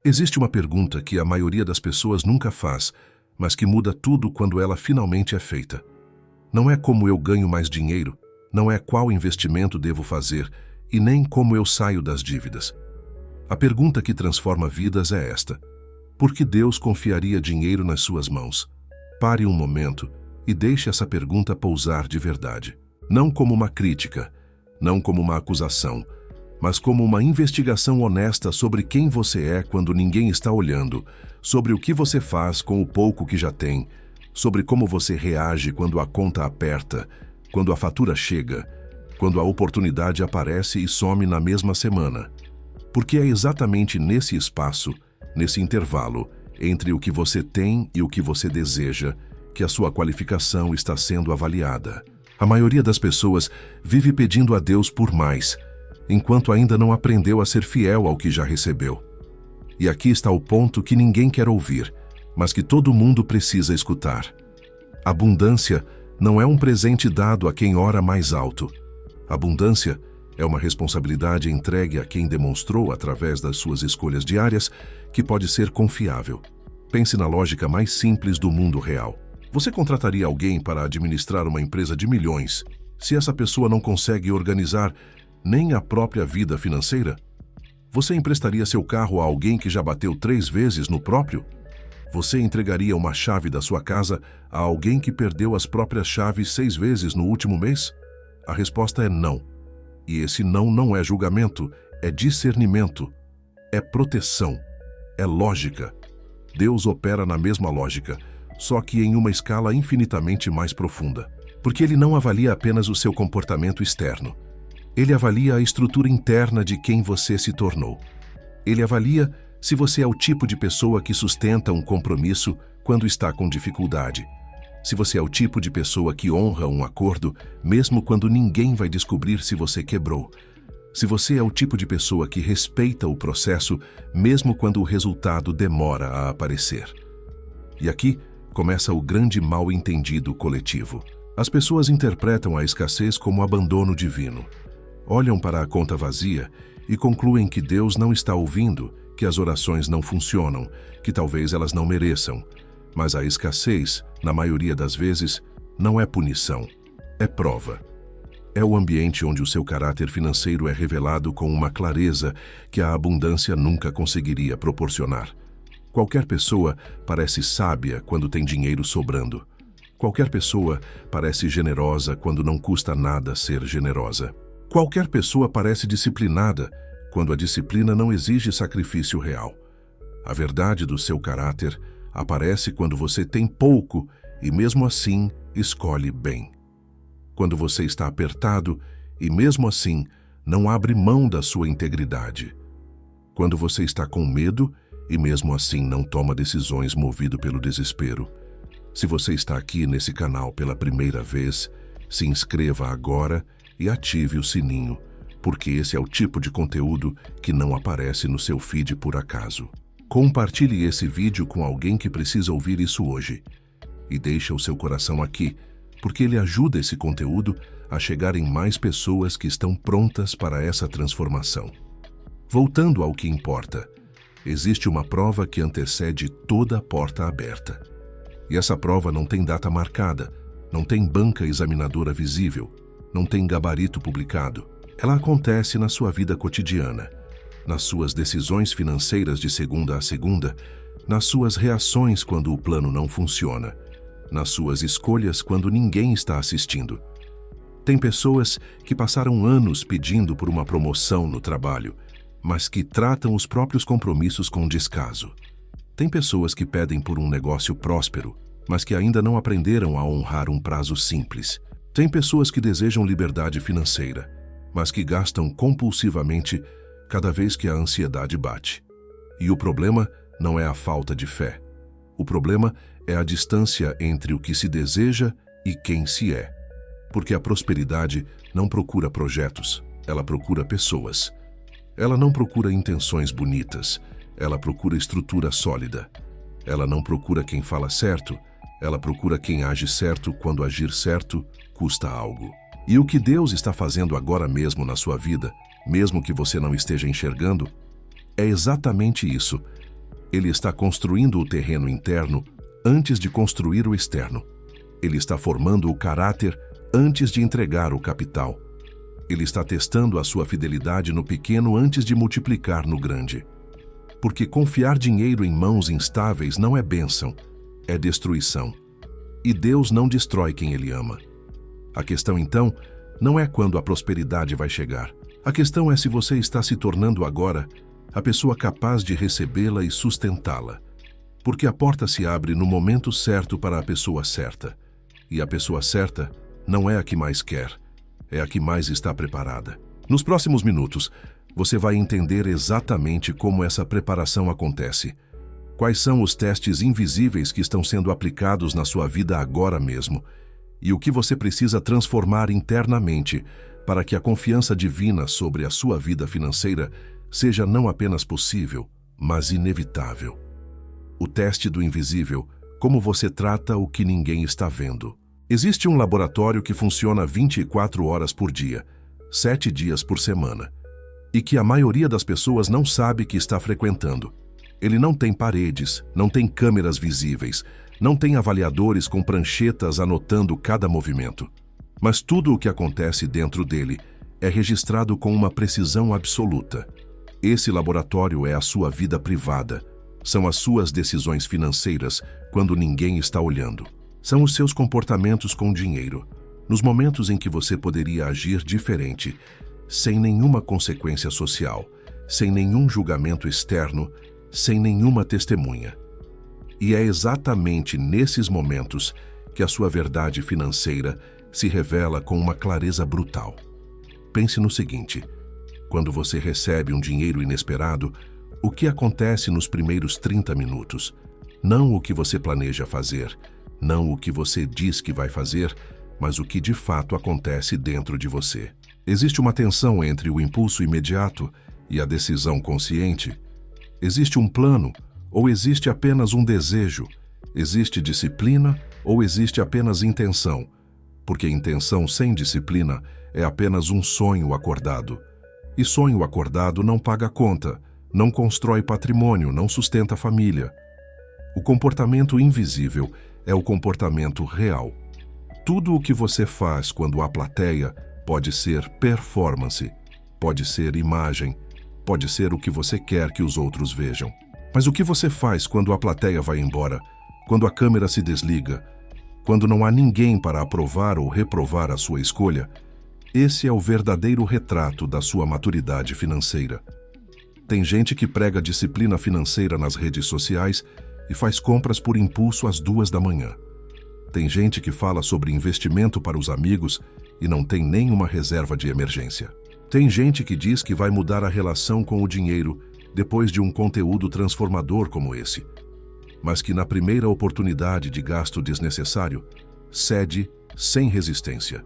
Existe uma pergunta que a maioria das pessoas nunca faz, mas que muda tudo quando ela finalmente é feita. Não é como eu ganho mais dinheiro, não é qual investimento devo fazer e nem como eu saio das dívidas. A pergunta que transforma vidas é esta: por que Deus confiaria dinheiro nas suas mãos? Pare um momento e deixe essa pergunta pousar de verdade. Não como uma crítica, não como uma acusação, mas como uma investigação honesta sobre quem você é quando ninguém está olhando, sobre o que você faz com o pouco que já tem, sobre como você reage quando a conta aperta, quando a fatura chega, quando a oportunidade aparece e some na mesma semana. Porque é exatamente nesse espaço, nesse intervalo, entre o que você tem e o que você deseja, que a sua qualificação está sendo avaliada. A maioria das pessoas vive pedindo a Deus por mais, enquanto ainda não aprendeu a ser fiel ao que já recebeu. E aqui está o ponto que ninguém quer ouvir, mas que todo mundo precisa escutar. Abundância não é um presente dado a quem ora mais alto. Abundância é uma responsabilidade entregue a quem demonstrou, através das suas escolhas diárias, que pode ser confiável. Pense na lógica mais simples do mundo real. Você contrataria alguém para administrar uma empresa de milhões, se essa pessoa não consegue organizar nem a própria vida financeira? Você emprestaria seu carro a alguém que já bateu 3 vezes no próprio? Você entregaria uma chave da sua casa a alguém que perdeu as próprias chaves 6 vezes no último mês? A resposta é não. E esse não é julgamento, é discernimento, é proteção, é lógica. Deus opera na mesma lógica, só que em uma escala infinitamente mais profunda. Porque Ele não avalia apenas o seu comportamento externo. Ele avalia a estrutura interna de quem você se tornou. Ele avalia se você é o tipo de pessoa que sustenta um compromisso quando está com dificuldade. Se você é o tipo de pessoa que honra um acordo, mesmo quando ninguém vai descobrir se você quebrou. Se você é o tipo de pessoa que respeita o processo, mesmo quando o resultado demora a aparecer. E aqui começa o grande mal-entendido coletivo. As pessoas interpretam a escassez como abandono divino. Olham para a conta vazia e concluem que Deus não está ouvindo, que as orações não funcionam, que talvez elas não mereçam. Mas a escassez, na maioria das vezes, não é punição, é prova. É o ambiente onde o seu caráter financeiro é revelado com uma clareza que a abundância nunca conseguiria proporcionar. Qualquer pessoa parece sábia quando tem dinheiro sobrando. Qualquer pessoa parece generosa quando não custa nada ser generosa. Qualquer pessoa parece disciplinada quando a disciplina não exige sacrifício real. A verdade do seu caráter aparece quando você tem pouco e, mesmo assim, escolhe bem. Quando você está apertado e, mesmo assim, não abre mão da sua integridade. Quando você está com medo e, mesmo assim, não toma decisões movido pelo desespero. Se você está aqui nesse canal pela primeira vez, se inscreva agora e ative o sininho, porque esse é o tipo de conteúdo que não aparece no seu feed por acaso. Compartilhe esse vídeo com alguém que precisa ouvir isso hoje. E deixe o seu coração aqui, porque ele ajuda esse conteúdo a chegar em mais pessoas que estão prontas para essa transformação. Voltando ao que importa, existe uma prova que antecede toda a porta aberta. E essa prova não tem data marcada, não tem banca examinadora visível, não tem gabarito publicado. Ela acontece na sua vida cotidiana, nas suas decisões financeiras de segunda a segunda, nas suas reações quando o plano não funciona, nas suas escolhas quando ninguém está assistindo. Tem pessoas que passaram anos pedindo por uma promoção no trabalho, mas que tratam os próprios compromissos com descaso. Tem pessoas que pedem por um negócio próspero, mas que ainda não aprenderam a honrar um prazo simples. Tem pessoas que desejam liberdade financeira, mas que gastam compulsivamente cada vez que a ansiedade bate. E o problema não é a falta de fé. O problema é a distância entre o que se deseja e quem se é. Porque a prosperidade não procura projetos, ela procura pessoas. Ela não procura intenções bonitas, ela procura estrutura sólida. Ela não procura quem fala certo, ela procura quem age certo quando agir certo custa algo. E o que Deus está fazendo agora mesmo na sua vida, mesmo que você não esteja enxergando, é exatamente isso. Ele está construindo o terreno interno antes de construir o externo. Ele está formando o caráter antes de entregar o capital. Ele está testando a sua fidelidade no pequeno antes de multiplicar no grande. Porque confiar dinheiro em mãos instáveis não é bênção, é destruição. E Deus não destrói quem Ele ama. A questão, então, não é quando a prosperidade vai chegar. A questão é se você está se tornando agora a pessoa capaz de recebê-la e sustentá-la. Porque a porta se abre no momento certo para a pessoa certa. E a pessoa certa não é a que mais quer, é a que mais está preparada. Nos próximos minutos, você vai entender exatamente como essa preparação acontece. Quais são os testes invisíveis que estão sendo aplicados na sua vida agora mesmo e o que você precisa transformar internamente para que a confiança divina sobre a sua vida financeira seja não apenas possível, mas inevitável. O teste do invisível, como você trata o que ninguém está vendo. Existe um laboratório que funciona 24 horas por dia, 7 dias por semana, e que a maioria das pessoas não sabe que está frequentando. Ele não tem paredes, não tem câmeras visíveis, não tem avaliadores com pranchetas anotando cada movimento. Mas tudo o que acontece dentro dele é registrado com uma precisão absoluta. Esse laboratório é a sua vida privada. São as suas decisões financeiras quando ninguém está olhando. São os seus comportamentos com dinheiro, nos momentos em que você poderia agir diferente, sem nenhuma consequência social, sem nenhum julgamento externo, sem nenhuma testemunha. E é exatamente nesses momentos que a sua verdade financeira se revela com uma clareza brutal. Pense no seguinte: quando você recebe um dinheiro inesperado, o que acontece nos primeiros 30 minutos? Não o que você planeja fazer, não o que você diz que vai fazer, mas o que de fato acontece dentro de você. Existe uma tensão entre o impulso imediato e a decisão consciente. Existe um plano ou existe apenas um desejo? Existe disciplina ou existe apenas intenção? Porque intenção sem disciplina é apenas um sonho acordado. E sonho acordado não paga conta, não constrói patrimônio, não sustenta família. O comportamento invisível é o comportamento real. Tudo o que você faz quando há plateia pode ser performance, pode ser imagem, pode ser o que você quer que os outros vejam. Mas o que você faz quando a plateia vai embora, quando a câmera se desliga, quando não há ninguém para aprovar ou reprovar a sua escolha? Esse é o verdadeiro retrato da sua maturidade financeira. Tem gente que prega disciplina financeira nas redes sociais e faz compras por impulso às 2 da manhã. Tem gente que fala sobre investimento para os amigos e não tem nenhuma reserva de emergência. Tem gente que diz que vai mudar a relação com o dinheiro depois de um conteúdo transformador como esse, mas que na primeira oportunidade de gasto desnecessário, cede sem resistência.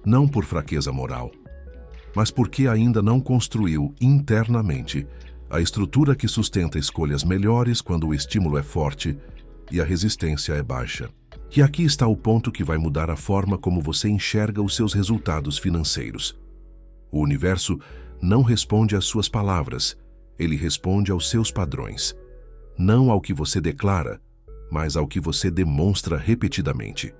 Não por fraqueza moral, mas porque ainda não construiu internamente a estrutura que sustenta escolhas melhores quando o estímulo é forte e a resistência é baixa. E aqui está o ponto que vai mudar a forma como você enxerga os seus resultados financeiros. O universo não responde às suas palavras, ele responde aos seus padrões. Não ao que você declara, mas ao que você demonstra repetidamente.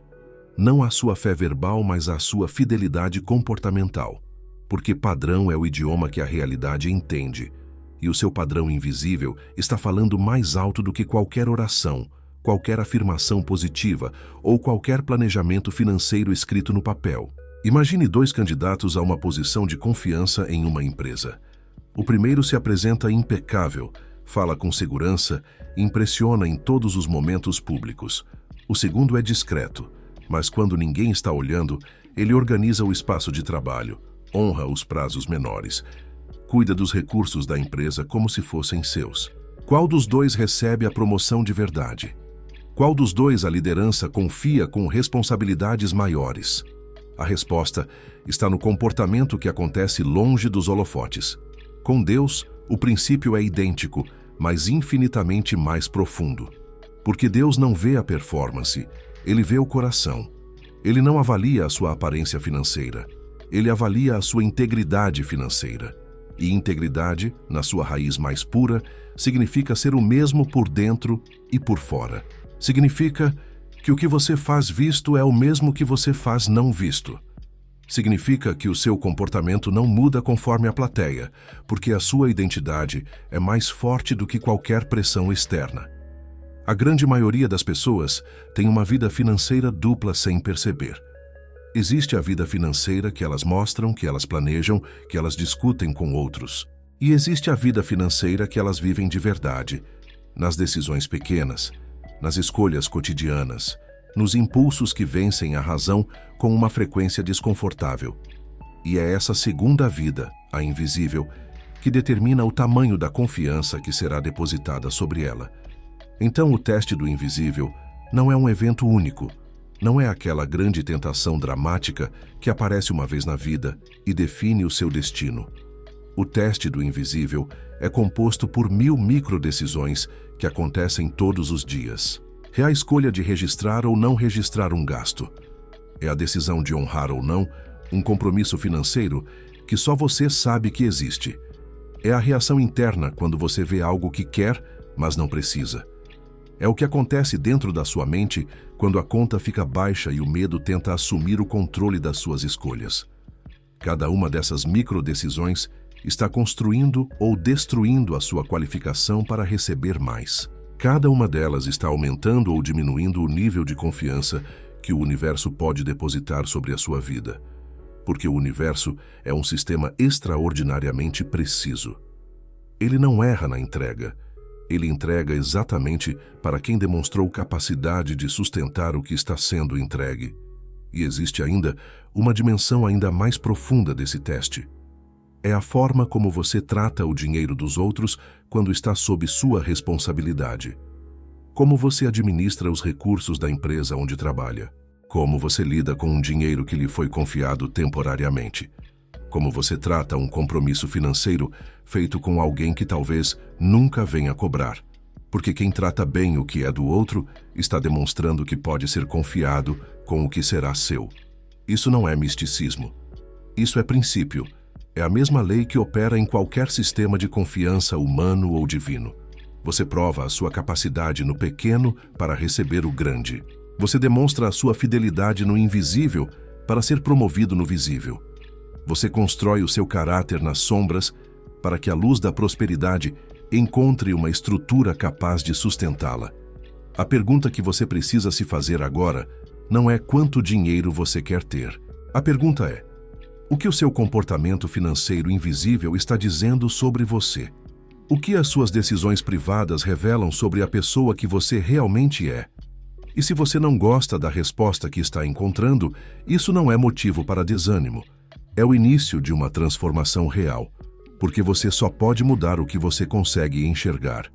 Não à sua fé verbal, mas à sua fidelidade comportamental. Porque padrão é o idioma que a realidade entende. E o seu padrão invisível está falando mais alto do que qualquer oração, qualquer afirmação positiva ou qualquer planejamento financeiro escrito no papel. Imagine 2 candidatos a uma posição de confiança em uma empresa. O primeiro se apresenta impecável, fala com segurança e impressiona em todos os momentos públicos. O segundo é discreto, mas quando ninguém está olhando, ele organiza o espaço de trabalho, honra os prazos menores, cuida dos recursos da empresa como se fossem seus. Qual dos dois recebe a promoção de verdade? Qual dos dois a liderança confia com responsabilidades maiores? A resposta está no comportamento que acontece longe dos holofotes. Com Deus, o princípio é idêntico, mas infinitamente mais profundo. Porque Deus não vê a performance, Ele vê o coração. Ele não avalia a sua aparência financeira, Ele avalia a sua integridade financeira. E integridade, na sua raiz mais pura, significa ser o mesmo por dentro e por fora. Significa que o que você faz visto é o mesmo que você faz não visto. Significa que o seu comportamento não muda conforme a plateia, porque a sua identidade é mais forte do que qualquer pressão externa. A grande maioria das pessoas tem uma vida financeira dupla sem perceber. Existe a vida financeira que elas mostram, que elas planejam, que elas discutem com outros. E existe a vida financeira que elas vivem de verdade, nas decisões pequenas, nas escolhas cotidianas, nos impulsos que vencem a razão com uma frequência desconfortável. E é essa segunda vida, a invisível, que determina o tamanho da confiança que será depositada sobre ela. Então, o teste do invisível não é um evento único, não é aquela grande tentação dramática que aparece uma vez na vida e define o seu destino. O teste do invisível é composto por 1000 microdecisões que acontecem todos os dias. É a escolha de registrar ou não registrar um gasto. É a decisão de honrar ou não um compromisso financeiro que só você sabe que existe. É a reação interna quando você vê algo que quer, mas não precisa. É o que acontece dentro da sua mente quando a conta fica baixa e o medo tenta assumir o controle das suas escolhas. Cada uma dessas microdecisões está construindo ou destruindo a sua qualificação para receber mais. Cada uma delas está aumentando ou diminuindo o nível de confiança que o universo pode depositar sobre a sua vida. Porque o universo é um sistema extraordinariamente preciso. Ele não erra na entrega. Ele entrega exatamente para quem demonstrou capacidade de sustentar o que está sendo entregue. E existe ainda uma dimensão ainda mais profunda desse teste. É a forma como você trata o dinheiro dos outros quando está sob sua responsabilidade. Como você administra os recursos da empresa onde trabalha. Como você lida com um dinheiro que lhe foi confiado temporariamente. Como você trata um compromisso financeiro feito com alguém que talvez nunca venha cobrar. Porque quem trata bem o que é do outro está demonstrando que pode ser confiado com o que será seu. Isso não é misticismo. Isso é princípio. É a mesma lei que opera em qualquer sistema de confiança humano ou divino. Você prova a sua capacidade no pequeno para receber o grande. Você demonstra a sua fidelidade no invisível para ser promovido no visível. Você constrói o seu caráter nas sombras para que a luz da prosperidade encontre uma estrutura capaz de sustentá-la. A pergunta que você precisa se fazer agora não é quanto dinheiro você quer ter. A pergunta é: o que o seu comportamento financeiro invisível está dizendo sobre você? O que as suas decisões privadas revelam sobre a pessoa que você realmente é? E se você não gosta da resposta que está encontrando, isso não é motivo para desânimo. É o início de uma transformação real, porque você só pode mudar o que você consegue enxergar.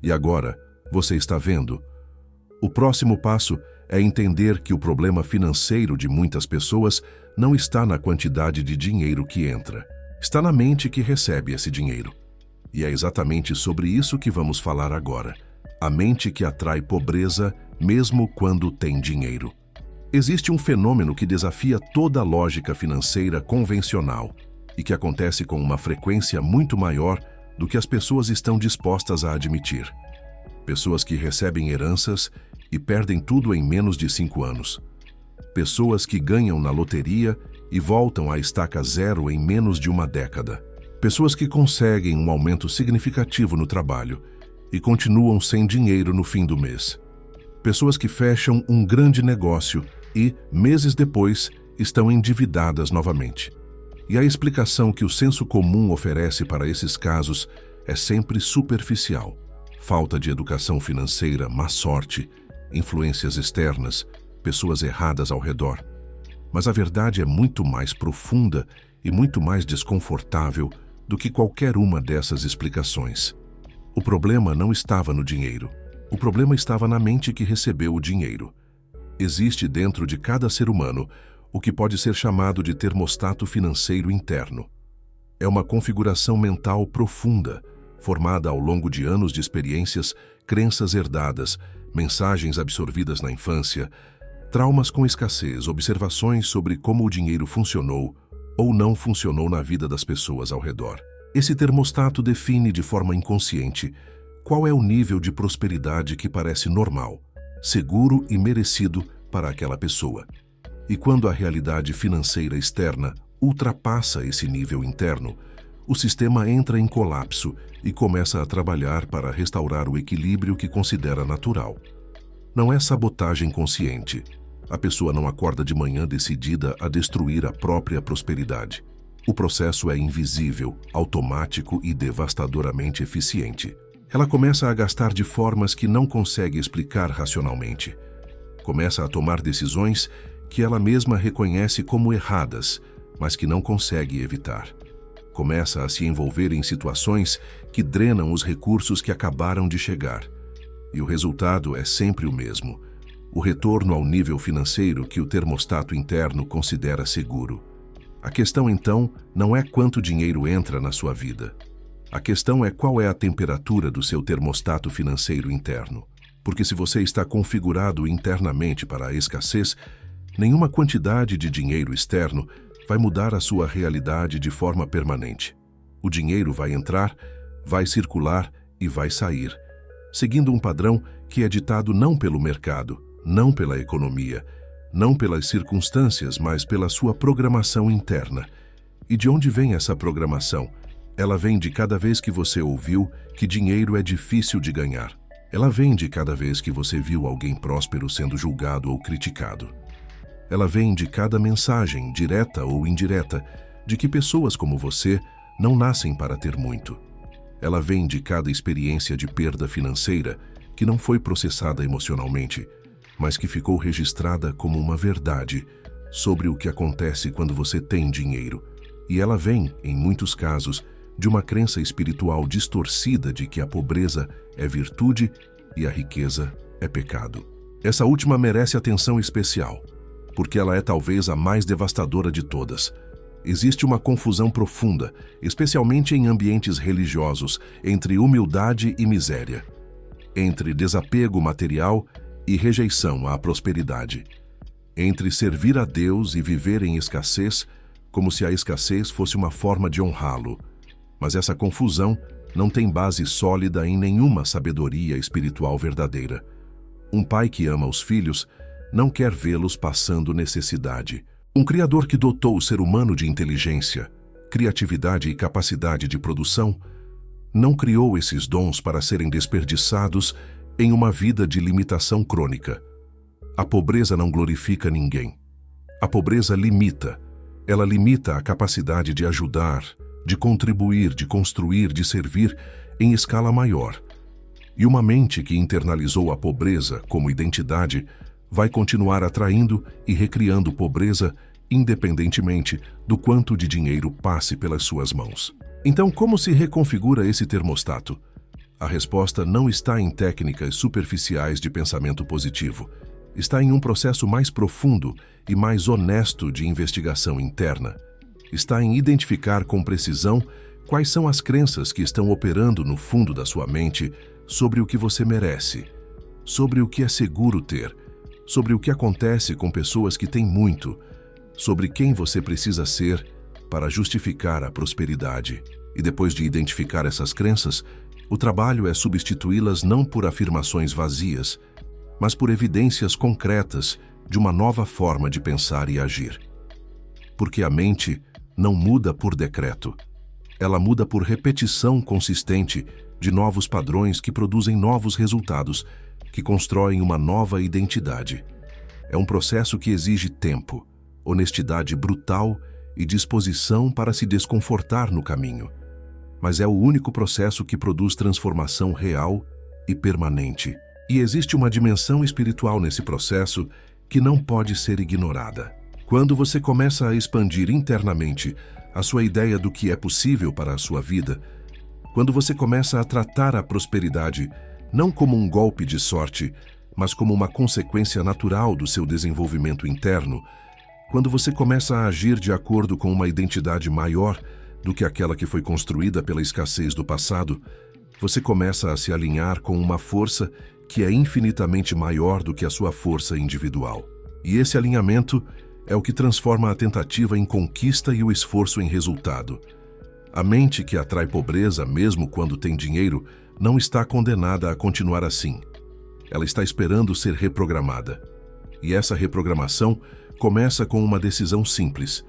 E agora, você está vendo? O próximo passo é entender que o problema financeiro de muitas pessoas não está na quantidade de dinheiro que entra. Está na mente que recebe esse dinheiro. E é exatamente sobre isso que vamos falar agora. A mente que atrai pobreza mesmo quando tem dinheiro. Existe um fenômeno que desafia toda a lógica financeira convencional e que acontece com uma frequência muito maior do que as pessoas estão dispostas a admitir. Pessoas que recebem heranças e perdem tudo em menos de 5 anos. Pessoas que ganham na loteria e voltam à estaca zero em menos de uma década. Pessoas que conseguem um aumento significativo no trabalho e continuam sem dinheiro no fim do mês. Pessoas que fecham um grande negócio e, meses depois, estão endividadas novamente. E a explicação que o senso comum oferece para esses casos é sempre superficial. Falta de educação financeira, má sorte, influências externas, pessoas erradas ao redor. Mas a verdade é muito mais profunda e muito mais desconfortável do que qualquer uma dessas explicações. O problema não estava no dinheiro. O problema estava na mente que recebeu o dinheiro. Existe dentro de cada ser humano o que pode ser chamado de termostato financeiro interno. É uma configuração mental profunda, formada ao longo de anos de experiências, crenças herdadas, mensagens absorvidas na infância, traumas com escassez, observações sobre como o dinheiro funcionou ou não funcionou na vida das pessoas ao redor. Esse termostato define de forma inconsciente qual é o nível de prosperidade que parece normal, seguro e merecido para aquela pessoa. E quando a realidade financeira externa ultrapassa esse nível interno, o sistema entra em colapso e começa a trabalhar para restaurar o equilíbrio que considera natural. Não é sabotagem consciente. A pessoa não acorda de manhã decidida a destruir a própria prosperidade. O processo é invisível, automático e devastadoramente eficiente. Ela começa a gastar de formas que não consegue explicar racionalmente. Começa a tomar decisões que ela mesma reconhece como erradas, mas que não consegue evitar. Começa a se envolver em situações que drenam os recursos que acabaram de chegar. E o resultado é sempre o mesmo: o retorno ao nível financeiro que o termostato interno considera seguro. A questão, então, não é quanto dinheiro entra na sua vida. A questão é qual é a temperatura do seu termostato financeiro interno. Porque se você está configurado internamente para a escassez, nenhuma quantidade de dinheiro externo vai mudar a sua realidade de forma permanente. O dinheiro vai entrar, vai circular e vai sair, seguindo um padrão que é ditado não pelo mercado, não pela economia, não pelas circunstâncias, mas pela sua programação interna. E de onde vem essa programação? Ela vem de cada vez que você ouviu que dinheiro é difícil de ganhar. Ela vem de cada vez que você viu alguém próspero sendo julgado ou criticado. Ela vem de cada mensagem, direta ou indireta, de que pessoas como você não nascem para ter muito. Ela vem de cada experiência de perda financeira que não foi processada emocionalmente, mas que ficou registrada como uma verdade sobre o que acontece quando você tem dinheiro. E ela vem, em muitos casos, de uma crença espiritual distorcida de que a pobreza é virtude e a riqueza é pecado. Essa última merece atenção especial, porque ela é talvez a mais devastadora de todas. Existe uma confusão profunda, especialmente em ambientes religiosos, entre humildade e miséria, entre desapego material e rejeição à prosperidade, entre servir a Deus e viver em escassez, como se a escassez fosse uma forma de honrá-lo. Mas essa confusão não tem base sólida em nenhuma sabedoria espiritual verdadeira. Um pai que ama os filhos não quer vê-los passando necessidade. Um criador que dotou o ser humano de inteligência, criatividade e capacidade de produção, não criou esses dons para serem desperdiçados em uma vida de limitação crônica. A pobreza não glorifica ninguém. A pobreza limita. Ela limita a capacidade de ajudar, de contribuir, de construir, de servir em escala maior. E uma mente que internalizou a pobreza como identidade vai continuar atraindo e recriando pobreza independentemente do quanto de dinheiro passe pelas suas mãos. Então, como se reconfigura esse termostato? A resposta não está em técnicas superficiais de pensamento positivo. Está em um processo mais profundo e mais honesto de investigação interna. Está em identificar com precisão quais são as crenças que estão operando no fundo da sua mente sobre o que você merece, sobre o que é seguro ter, sobre o que acontece com pessoas que têm muito, sobre quem você precisa ser para justificar a prosperidade. E depois de identificar essas crenças, o trabalho é substituí-las não por afirmações vazias, mas por evidências concretas de uma nova forma de pensar e agir. Porque a mente não muda por decreto. Ela muda por repetição consistente de novos padrões que produzem novos resultados, que constroem uma nova identidade. É um processo que exige tempo, honestidade brutal e disposição para se desconfortar no caminho. Mas é o único processo que produz transformação real e permanente. E existe uma dimensão espiritual nesse processo que não pode ser ignorada. Quando você começa a expandir internamente a sua ideia do que é possível para a sua vida, quando você começa a tratar a prosperidade não como um golpe de sorte, mas como uma consequência natural do seu desenvolvimento interno, quando você começa a agir de acordo com uma identidade maior do que aquela que foi construída pela escassez do passado, você começa a se alinhar com uma força que é infinitamente maior do que a sua força individual. E esse alinhamento é o que transforma a tentativa em conquista e o esforço em resultado. A mente que atrai pobreza, mesmo quando tem dinheiro, não está condenada a continuar assim. Ela está esperando ser reprogramada. E essa reprogramação começa com uma decisão simples,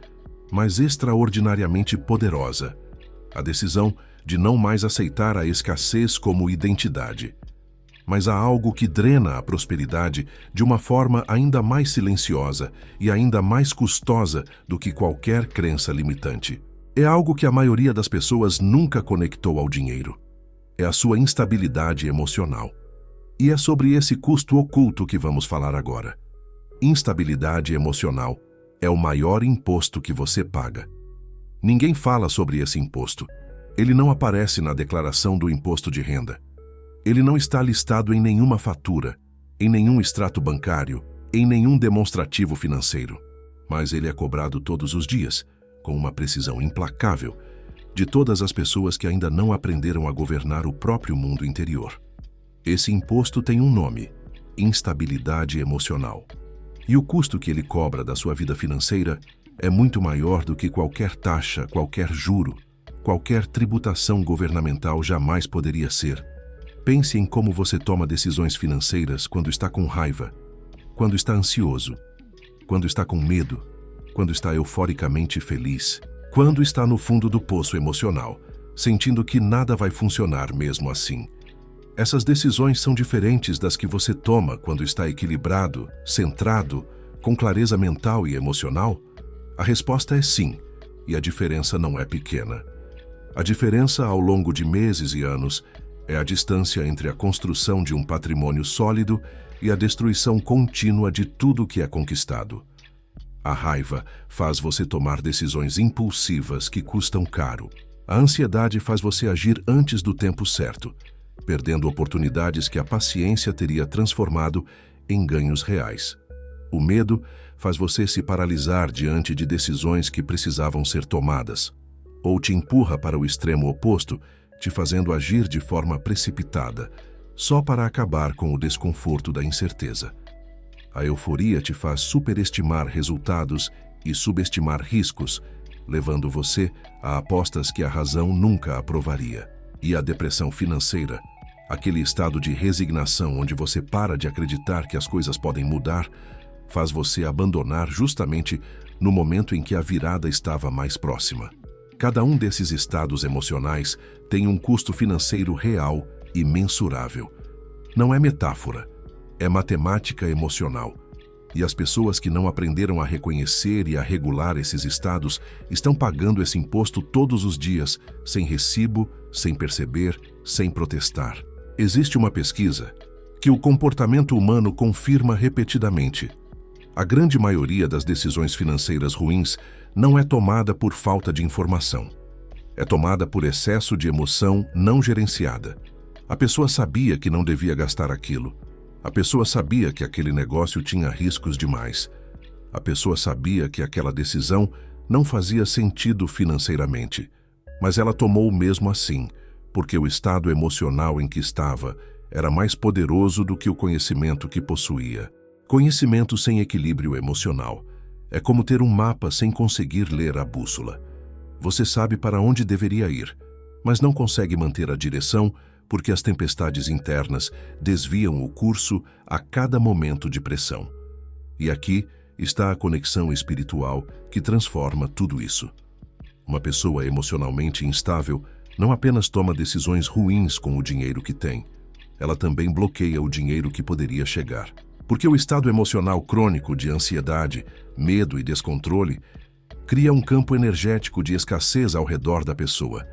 mas extraordinariamente poderosa. A decisão de não mais aceitar a escassez como identidade. Mas há algo que drena a prosperidade de uma forma ainda mais silenciosa e ainda mais custosa do que qualquer crença limitante. É algo que a maioria das pessoas nunca conectou ao dinheiro. É a sua instabilidade emocional. E é sobre esse custo oculto que vamos falar agora. Instabilidade emocional é o maior imposto que você paga. Ninguém fala sobre esse imposto. Ele não aparece na declaração do imposto de renda. Ele não está listado em nenhuma fatura, em nenhum extrato bancário, em nenhum demonstrativo financeiro. Mas ele é cobrado todos os dias, com uma precisão implacável, de todas as pessoas que ainda não aprenderam a governar o próprio mundo interior. Esse imposto tem um nome: instabilidade emocional. E o custo que ele cobra da sua vida financeira é muito maior do que qualquer taxa, qualquer juro, qualquer tributação governamental jamais poderia ser. Pense em como você toma decisões financeiras quando está com raiva, quando está ansioso, quando está com medo, quando está euforicamente feliz, quando está no fundo do poço emocional, sentindo que nada vai funcionar mesmo assim. Essas decisões são diferentes das que você toma quando está equilibrado, centrado, com clareza mental e emocional? A resposta é sim, e a diferença não é pequena. A diferença ao longo de meses e anos é a distância entre a construção de um patrimônio sólido e a destruição contínua de tudo que é conquistado. A raiva faz você tomar decisões impulsivas que custam caro. A ansiedade faz você agir antes do tempo certo, perdendo oportunidades que a paciência teria transformado em ganhos reais. O medo faz você se paralisar diante de decisões que precisavam ser tomadas, ou te empurra para o extremo oposto, te fazendo agir de forma precipitada, só para acabar com o desconforto da incerteza. A euforia te faz superestimar resultados e subestimar riscos, levando você a apostas que a razão nunca aprovaria. E a depressão financeira, aquele estado de resignação onde você para de acreditar que as coisas podem mudar, faz você abandonar justamente no momento em que a virada estava mais próxima. Cada um desses estados emocionais tem um custo financeiro real e mensurável. Não é metáfora, é matemática emocional. E as pessoas que não aprenderam a reconhecer e a regular esses estados estão pagando esse imposto todos os dias, sem recibo, sem perceber, sem protestar. Existe uma pesquisa que o comportamento humano confirma repetidamente. A grande maioria das decisões financeiras ruins não é tomada por falta de informação. É tomada por excesso de emoção não gerenciada. A pessoa sabia que não devia gastar aquilo. A pessoa sabia que aquele negócio tinha riscos demais. A pessoa sabia que aquela decisão não fazia sentido financeiramente. Mas ela tomou mesmo assim, porque o estado emocional em que estava era mais poderoso do que o conhecimento que possuía. Conhecimento sem equilíbrio emocional é como ter um mapa sem conseguir ler a bússola. Você sabe para onde deveria ir, mas não consegue manter a direção porque as tempestades internas desviam o curso a cada momento de pressão. E aqui está a conexão espiritual que transforma tudo isso. Uma pessoa emocionalmente instável não apenas toma decisões ruins com o dinheiro que tem, ela também bloqueia o dinheiro que poderia chegar. Porque o estado emocional crônico de ansiedade, medo e descontrole cria um campo energético de escassez ao redor da pessoa.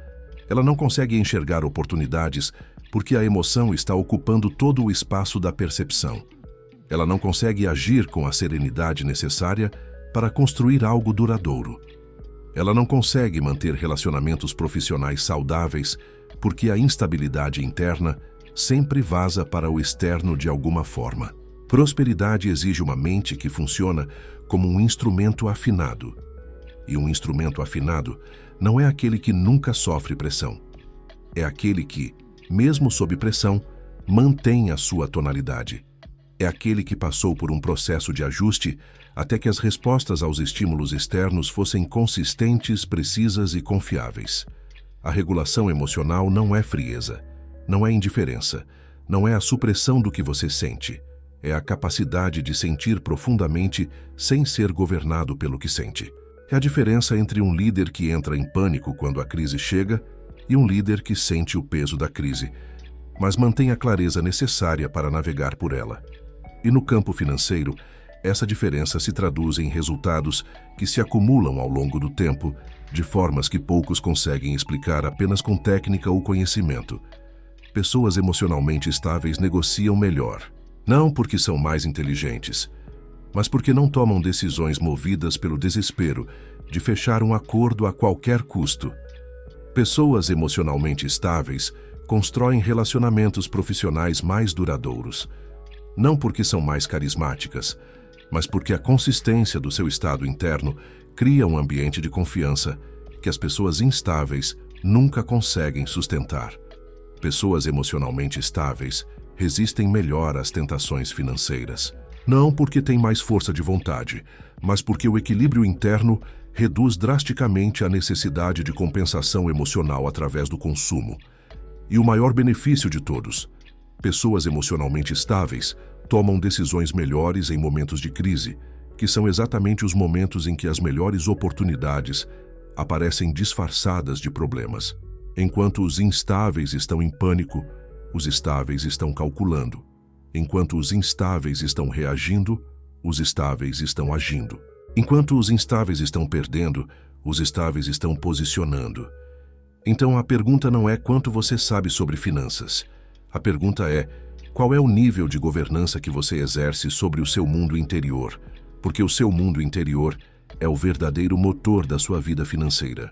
Ela não consegue enxergar oportunidades porque a emoção está ocupando todo o espaço da percepção. Ela não consegue agir com a serenidade necessária para construir algo duradouro. Ela não consegue manter relacionamentos profissionais saudáveis porque a instabilidade interna sempre vaza para o externo de alguma forma. Prosperidade exige uma mente que funciona como um instrumento afinado. E um instrumento afinado não é aquele que nunca sofre pressão. É aquele que, mesmo sob pressão, mantém a sua tonalidade. É aquele que passou por um processo de ajuste até que as respostas aos estímulos externos fossem consistentes, precisas e confiáveis. A regulação emocional não é frieza, não é indiferença, não é a supressão do que você sente. É a capacidade de sentir profundamente sem ser governado pelo que sente. É a diferença entre um líder que entra em pânico quando a crise chega e um líder que sente o peso da crise, mas mantém a clareza necessária para navegar por ela. E no campo financeiro, essa diferença se traduz em resultados que se acumulam ao longo do tempo, de formas que poucos conseguem explicar apenas com técnica ou conhecimento. Pessoas emocionalmente estáveis negociam melhor, não porque são mais inteligentes, mas porque não tomam decisões movidas pelo desespero de fechar um acordo a qualquer custo. Pessoas emocionalmente estáveis constroem relacionamentos profissionais mais duradouros, não porque são mais carismáticas, mas porque a consistência do seu estado interno cria um ambiente de confiança que as pessoas instáveis nunca conseguem sustentar. Pessoas emocionalmente estáveis resistem melhor às tentações financeiras, não porque têm mais força de vontade, mas porque o equilíbrio interno reduz drasticamente a necessidade de compensação emocional através do consumo. E o maior benefício de todos: pessoas emocionalmente estáveis tomam decisões melhores em momentos de crise, que são exatamente os momentos em que as melhores oportunidades aparecem disfarçadas de problemas. Enquanto os instáveis estão em pânico, os estáveis estão calculando. Enquanto os instáveis estão reagindo, os estáveis estão agindo. Enquanto os instáveis estão perdendo, os estáveis estão posicionando. Então a pergunta não é quanto você sabe sobre finanças. A pergunta é: qual é o nível de governança que você exerce sobre o seu mundo interior? Porque o seu mundo interior é o verdadeiro motor da sua vida financeira.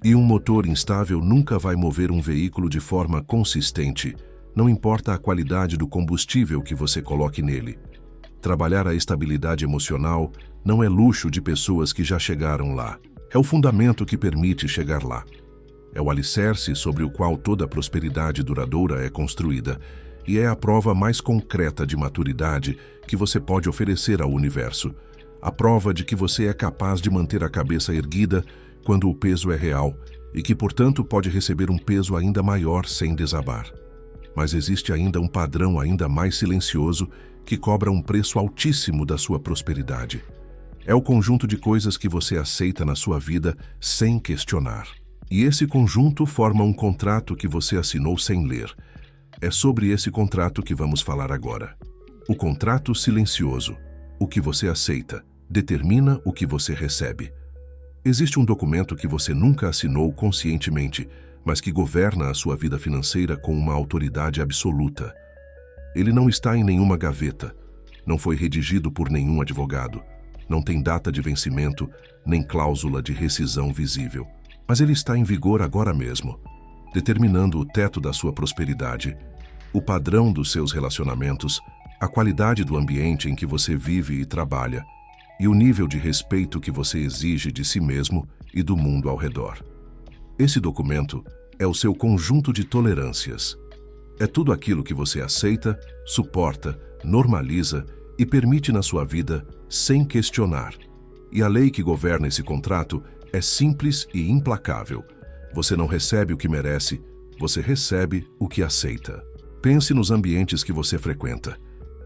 E um motor instável nunca vai mover um veículo de forma consistente, não importa a qualidade do combustível que você coloque nele. Trabalhar a estabilidade emocional não é luxo de pessoas que já chegaram lá. É o fundamento que permite chegar lá. É o alicerce sobre o qual toda a prosperidade duradoura é construída, e é a prova mais concreta de maturidade que você pode oferecer ao universo. A prova de que você é capaz de manter a cabeça erguida quando o peso é real e que, portanto, pode receber um peso ainda maior sem desabar. Mas existe ainda um padrão ainda mais silencioso que cobra um preço altíssimo da sua prosperidade. É o conjunto de coisas que você aceita na sua vida sem questionar. E esse conjunto forma um contrato que você assinou sem ler. É sobre esse contrato que vamos falar agora. O contrato silencioso. O que você aceita determina o que você recebe. Existe um documento que você nunca assinou conscientemente, mas que governa a sua vida financeira com uma autoridade absoluta. Ele não está em nenhuma gaveta, não foi redigido por nenhum advogado, não tem data de vencimento, nem cláusula de rescisão visível. Mas ele está em vigor agora mesmo, determinando o teto da sua prosperidade, o padrão dos seus relacionamentos, a qualidade do ambiente em que você vive e trabalha, e o nível de respeito que você exige de si mesmo e do mundo ao redor. Esse documento é o seu conjunto de tolerâncias. É tudo aquilo que você aceita, suporta, normaliza e permite na sua vida sem questionar. E a lei que governa esse contrato é simples e implacável. Você não recebe o que merece, você recebe o que aceita. Pense nos ambientes que você frequenta.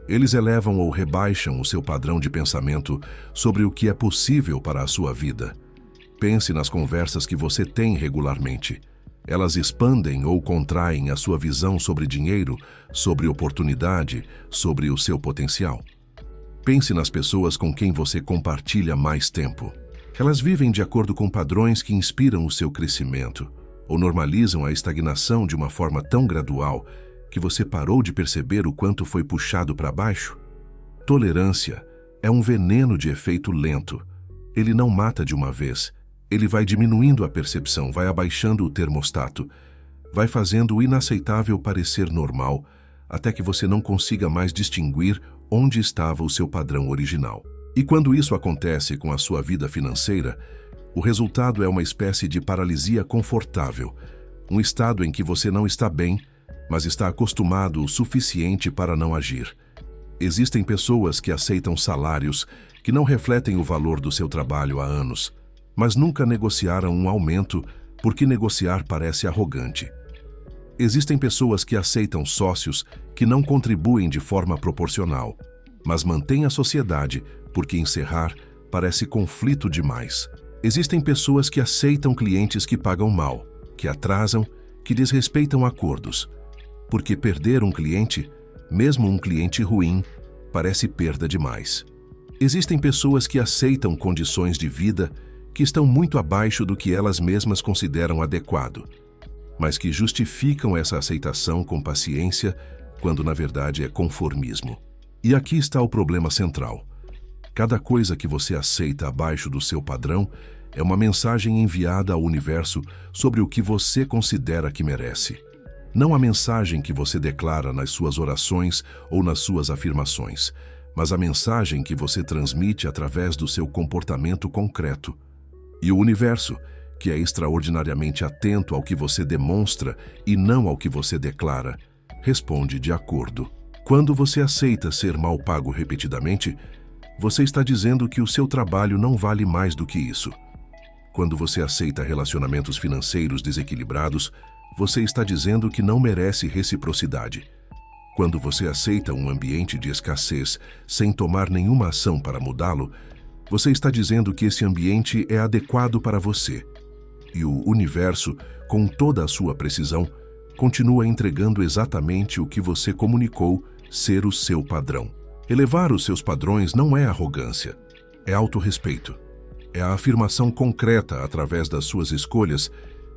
Eles elevam ou rebaixam o seu padrão de pensamento sobre o que é possível para a sua vida. Pense nas conversas que você tem regularmente. Elas expandem ou contraem a sua visão sobre dinheiro, sobre oportunidade, sobre o seu potencial. Pense nas pessoas com quem você compartilha mais tempo. Elas vivem de acordo com padrões que inspiram o seu crescimento, ou normalizam a estagnação de uma forma tão gradual que você parou de perceber o quanto foi puxado para baixo? Tolerância é um veneno de efeito lento. Ele não mata de uma vez. Ele vai diminuindo a percepção, vai abaixando o termostato, vai fazendo o inaceitável parecer normal, até que você não consiga mais distinguir onde estava o seu padrão original. E quando isso acontece com a sua vida financeira, o resultado é uma espécie de paralisia confortável, um estado em que você não está bem, mas está acostumado o suficiente para não agir. Existem pessoas que aceitam salários que não refletem o valor do seu trabalho há anos, mas nunca negociaram um aumento porque negociar parece arrogante. Existem pessoas que aceitam sócios que não contribuem de forma proporcional, mas mantêm a sociedade porque encerrar parece conflito demais. Existem pessoas que aceitam clientes que pagam mal, que atrasam, que desrespeitam acordos, porque perder um cliente, mesmo um cliente ruim, parece perda demais. Existem pessoas que aceitam condições de vida que estão muito abaixo do que elas mesmas consideram adequado, mas que justificam essa aceitação com paciência, quando na verdade é conformismo. E aqui está o problema central. Cada coisa que você aceita abaixo do seu padrão é uma mensagem enviada ao universo sobre o que você considera que merece. Não a mensagem que você declara nas suas orações ou nas suas afirmações, mas a mensagem que você transmite através do seu comportamento concreto. E o universo, que é extraordinariamente atento ao que você demonstra e não ao que você declara, responde de acordo. Quando você aceita ser mal pago repetidamente, você está dizendo que o seu trabalho não vale mais do que isso. Quando você aceita relacionamentos financeiros desequilibrados, você está dizendo que não merece reciprocidade. Quando você aceita um ambiente de escassez sem tomar nenhuma ação para mudá-lo, você está dizendo que esse ambiente é adequado para você. E o universo, com toda a sua precisão, continua entregando exatamente o que você comunicou ser o seu padrão. Elevar os seus padrões não é arrogância, é autorrespeito. É a afirmação concreta, através das suas escolhas,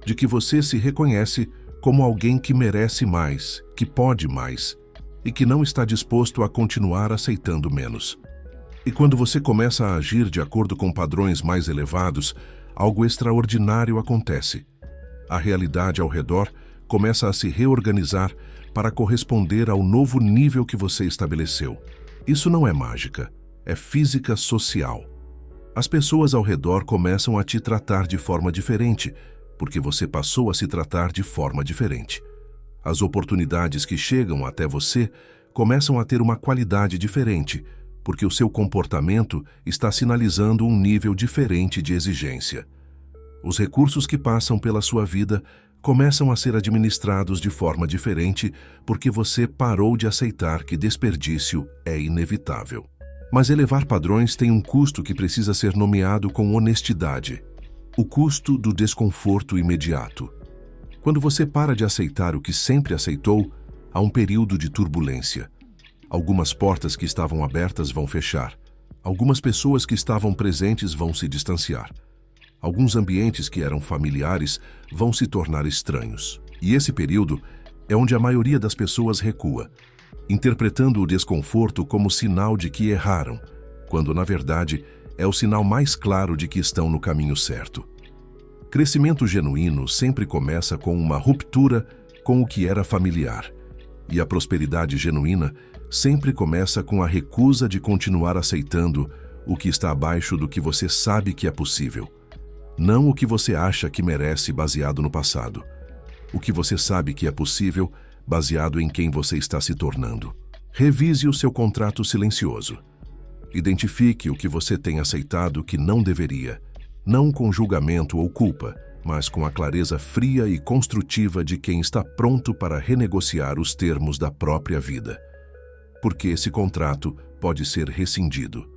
de que você se reconhece como alguém que merece mais, que pode mais, e que não está disposto a continuar aceitando menos. E quando você começa a agir de acordo com padrões mais elevados, algo extraordinário acontece. A realidade ao redor começa a se reorganizar para corresponder ao novo nível que você estabeleceu. Isso não é mágica, é física social. As pessoas ao redor começam a te tratar de forma diferente, porque você passou a se tratar de forma diferente. As oportunidades que chegam até você começam a ter uma qualidade diferente, porque o seu comportamento está sinalizando um nível diferente de exigência. Os recursos que passam pela sua vida começam a ser administrados de forma diferente, porque você parou de aceitar que desperdício é inevitável. Mas elevar padrões tem um custo que precisa ser nomeado com honestidade: o custo do desconforto imediato. Quando você para de aceitar o que sempre aceitou, há um período de turbulência. Algumas portas que estavam abertas vão fechar. Algumas pessoas que estavam presentes vão se distanciar. Alguns ambientes que eram familiares vão se tornar estranhos. E esse período é onde a maioria das pessoas recua, interpretando o desconforto como sinal de que erraram, quando, na verdade, é o sinal mais claro de que estão no caminho certo. Crescimento genuíno sempre começa com uma ruptura com o que era familiar, e a prosperidade genuína sempre começa com a recusa de continuar aceitando o que está abaixo do que você sabe que é possível. Não o que você acha que merece baseado no passado. O que você sabe que é possível baseado em quem você está se tornando. Revise o seu contrato silencioso. Identifique o que você tem aceitado que não deveria, não com julgamento ou culpa, mas com a clareza fria e construtiva de quem está pronto para renegociar os termos da própria vida. Porque esse contrato pode ser rescindido.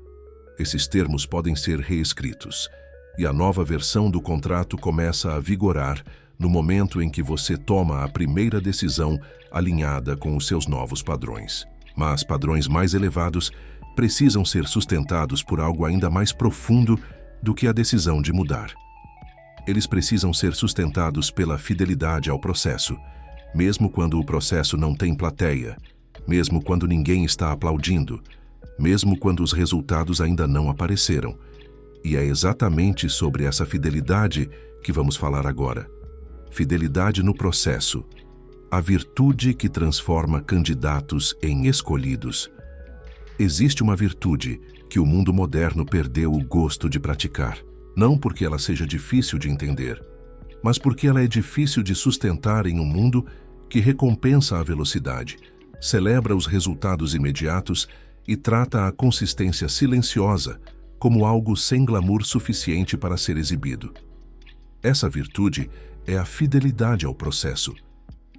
Esses termos podem ser reescritos, e a nova versão do contrato começa a vigorar no momento em que você toma a primeira decisão alinhada com os seus novos padrões. Mas padrões mais elevados precisam ser sustentados por algo ainda mais profundo do que a decisão de mudar. Eles precisam ser sustentados pela fidelidade ao processo, mesmo quando o processo não tem plateia, mesmo quando ninguém está aplaudindo, mesmo quando os resultados ainda não apareceram. E é exatamente sobre essa fidelidade que vamos falar agora. Fidelidade no processo. A virtude que transforma candidatos em escolhidos. Existe uma virtude que o mundo moderno perdeu o gosto de praticar. Não porque ela seja difícil de entender, mas porque ela é difícil de sustentar em um mundo que recompensa a velocidade, celebra os resultados imediatos e trata a consistência silenciosa como algo sem glamour suficiente para ser exibido. Essa virtude é a fidelidade ao processo.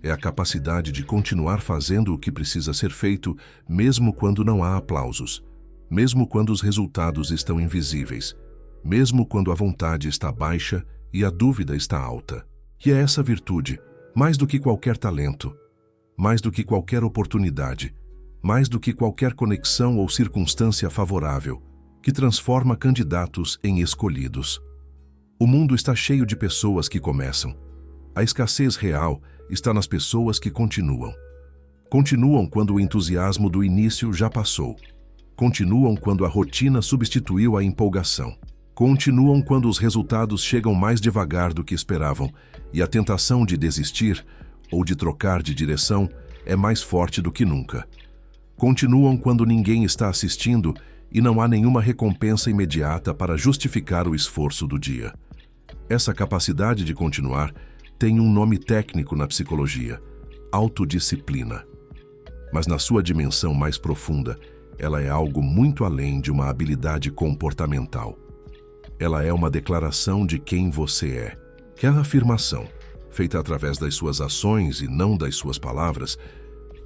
É a capacidade de continuar fazendo o que precisa ser feito, mesmo quando não há aplausos, mesmo quando os resultados estão invisíveis, mesmo quando a vontade está baixa e a dúvida está alta. E é essa virtude, mais do que qualquer talento, mais do que qualquer oportunidade, mais do que qualquer conexão ou circunstância favorável, que transforma candidatos em escolhidos. O mundo está cheio de pessoas que começam. A escassez real está nas pessoas que continuam. Continuam quando o entusiasmo do início já passou. Continuam quando a rotina substituiu a empolgação. Continuam quando os resultados chegam mais devagar do que esperavam e a tentação de desistir ou de trocar de direção é mais forte do que nunca. Continuam quando ninguém está assistindo e não há nenhuma recompensa imediata para justificar o esforço do dia. Essa capacidade de continuar tem um nome técnico na psicologia: autodisciplina. Mas na sua dimensão mais profunda, ela é algo muito além de uma habilidade comportamental. Ela é uma declaração de quem você é. Que é a afirmação, feita através das suas ações e não das suas palavras,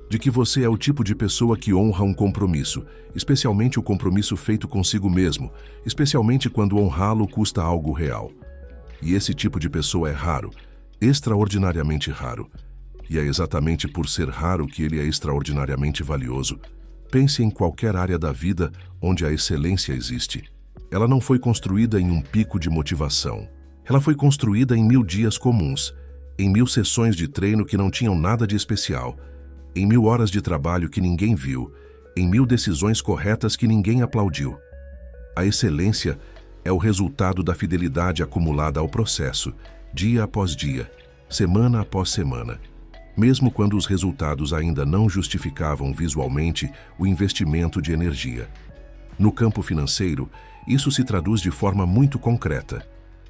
de que você é o tipo de pessoa que honra um compromisso, especialmente o compromisso feito consigo mesmo, especialmente quando honrá-lo custa algo real. E esse tipo de pessoa é raro, extraordinariamente raro. E é exatamente por ser raro que ele é extraordinariamente valioso. Pense em qualquer área da vida onde a excelência existe. Ela não foi construída em um pico de motivação. Ela foi construída em 1000 dias comuns, em 1000 sessões de treino que não tinham nada de especial, em 1000 horas de trabalho que ninguém viu, em 1000 decisões corretas que ninguém aplaudiu. A excelência é o resultado da fidelidade acumulada ao processo, dia após dia, semana após semana, mesmo quando os resultados ainda não justificavam visualmente o investimento de energia. No campo financeiro, isso se traduz de forma muito concreta.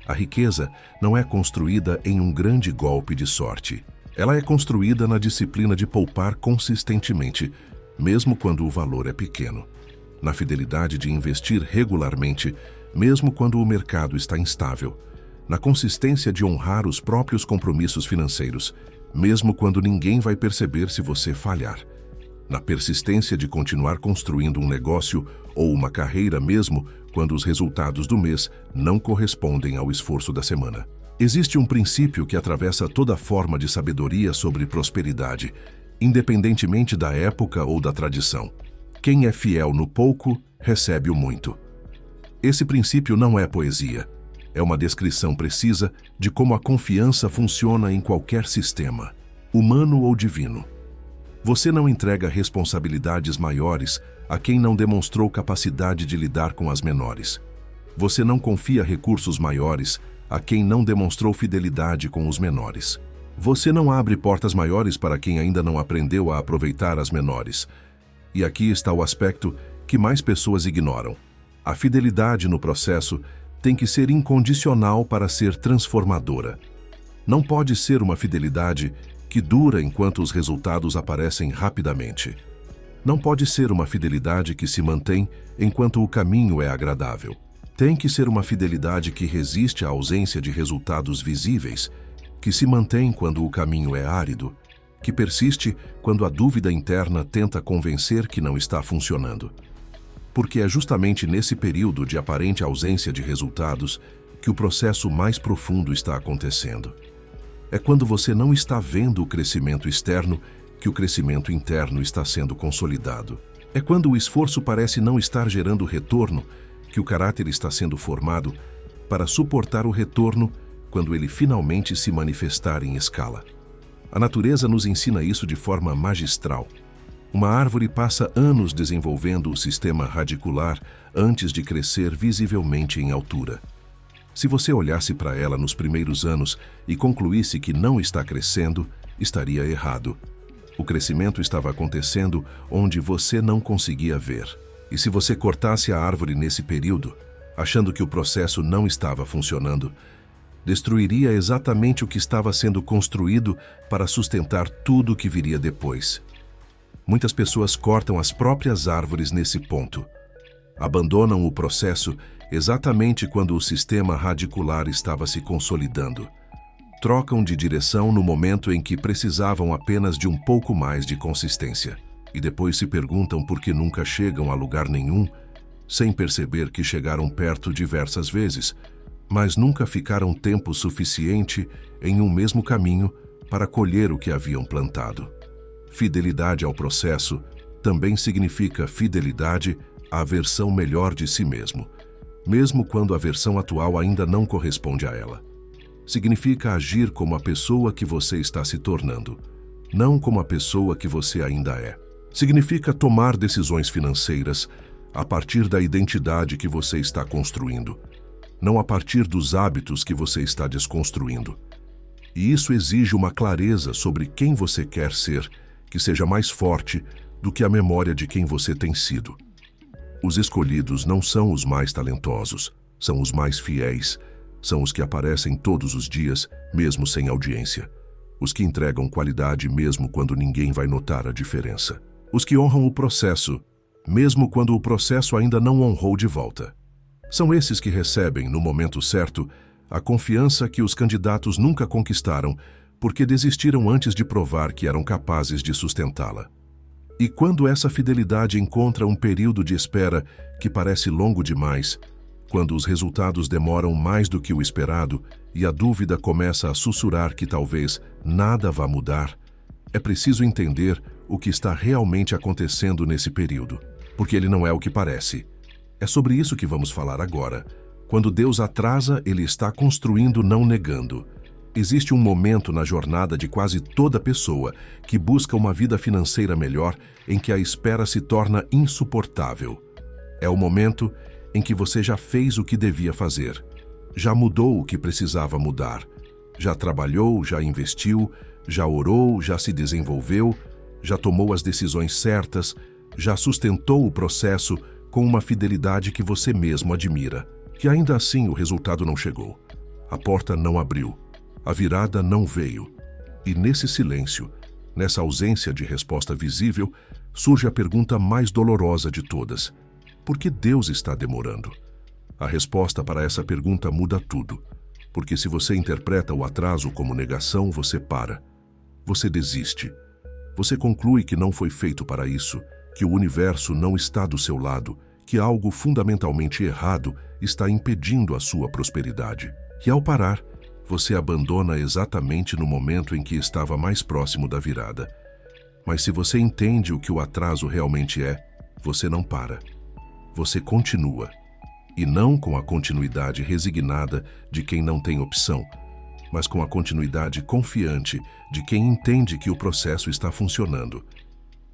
A riqueza não é construída em um grande golpe de sorte. Ela é construída na disciplina de poupar consistentemente, mesmo quando o valor é pequeno. Na fidelidade de investir regularmente, mesmo quando o mercado está instável. Na consistência de honrar os próprios compromissos financeiros, mesmo quando ninguém vai perceber se você falhar. Na persistência de continuar construindo um negócio ou uma carreira mesmo quando os resultados do mês não correspondem ao esforço da semana. Existe um princípio que atravessa toda forma de sabedoria sobre prosperidade, independentemente da época ou da tradição. Quem é fiel no pouco, recebe o muito. Esse princípio não é poesia. É uma descrição precisa de como a confiança funciona em qualquer sistema, humano ou divino. Você não entrega responsabilidades maiores a quem não demonstrou capacidade de lidar com as menores. Você não confia recursos maiores a quem não demonstrou fidelidade com os menores. Você não abre portas maiores para quem ainda não aprendeu a aproveitar as menores. E aqui está o aspecto que mais pessoas ignoram. A fidelidade no processo tem que ser incondicional para ser transformadora. Não pode ser uma fidelidade que dura enquanto os resultados aparecem rapidamente. Não pode ser uma fidelidade que se mantém enquanto o caminho é agradável. Tem que ser uma fidelidade que resiste à ausência de resultados visíveis, que se mantém quando o caminho é árido, que persiste quando a dúvida interna tenta convencer que não está funcionando. Porque é justamente nesse período de aparente ausência de resultados que o processo mais profundo está acontecendo. É quando você não está vendo o crescimento externo que o crescimento interno está sendo consolidado. É quando o esforço parece não estar gerando retorno que o caráter está sendo formado para suportar o retorno quando ele finalmente se manifestar em escala. A natureza nos ensina isso de forma magistral. Uma árvore passa anos desenvolvendo o sistema radicular antes de crescer visivelmente em altura. Se você olhasse para ela nos primeiros anos e concluísse que não está crescendo, estaria errado. O crescimento estava acontecendo onde você não conseguia ver. E se você cortasse a árvore nesse período, achando que o processo não estava funcionando, destruiria exatamente o que estava sendo construído para sustentar tudo o que viria depois. Muitas pessoas cortam as próprias árvores nesse ponto. Abandonam o processo exatamente quando o sistema radicular estava se consolidando. trocam de direção no momento em que precisavam apenas de um pouco mais de consistência, e depois se perguntam por que nunca chegam a lugar nenhum, sem perceber que chegaram perto diversas vezes, mas nunca ficaram tempo suficiente em um mesmo caminho para colher o que haviam plantado. Fidelidade ao processo também significa fidelidade à versão melhor de si mesmo quando a versão atual ainda não corresponde a ela. Significa agir como a pessoa que você está se tornando, não como a pessoa que você ainda é. Significa tomar decisões financeiras a partir da identidade que você está construindo, não a partir dos hábitos que você está desconstruindo. E isso exige uma clareza sobre quem você quer ser, que seja mais forte do que a memória de quem você tem sido. Os escolhidos não são os mais talentosos, são os mais fiéis, são os que aparecem todos os dias, mesmo sem audiência. Os que entregam qualidade mesmo quando ninguém vai notar a diferença. Os que honram o processo, mesmo quando o processo ainda não honrou de volta. São esses que recebem, no momento certo, a confiança que os candidatos nunca conquistaram porque desistiram antes de provar que eram capazes de sustentá-la. E quando essa fidelidade encontra um período de espera que parece longo demais, quando os resultados demoram mais do que o esperado e a dúvida começa a sussurrar que talvez nada vá mudar, é preciso entender o que está realmente acontecendo nesse período, porque ele não é o que parece. É sobre isso que vamos falar agora. Quando Deus atrasa, Ele está construindo, não negando. Existe um momento na jornada de quase toda pessoa que busca uma vida financeira melhor em que a espera se torna insuportável. É o momento em que você já fez o que devia fazer, já mudou o que precisava mudar, já trabalhou, já investiu, já orou, já se desenvolveu, já tomou as decisões certas, já sustentou o processo com uma fidelidade que você mesmo admira. E ainda assim o resultado não chegou. A porta não abriu. A virada não veio. E nesse silêncio, nessa ausência de resposta visível, surge a pergunta mais dolorosa de todas. Por que Deus está demorando? A resposta para essa pergunta muda tudo. Porque se você interpreta o atraso como negação, você para. Você desiste. Você conclui que não foi feito para isso, que o universo não está do seu lado, que algo fundamentalmente errado está impedindo a sua prosperidade. E ao parar, você abandona exatamente no momento em que estava mais próximo da virada. Mas se você entende o que o atraso realmente é, você não para. Você continua. E não com a continuidade resignada de quem não tem opção, mas com a continuidade confiante de quem entende que o processo está funcionando.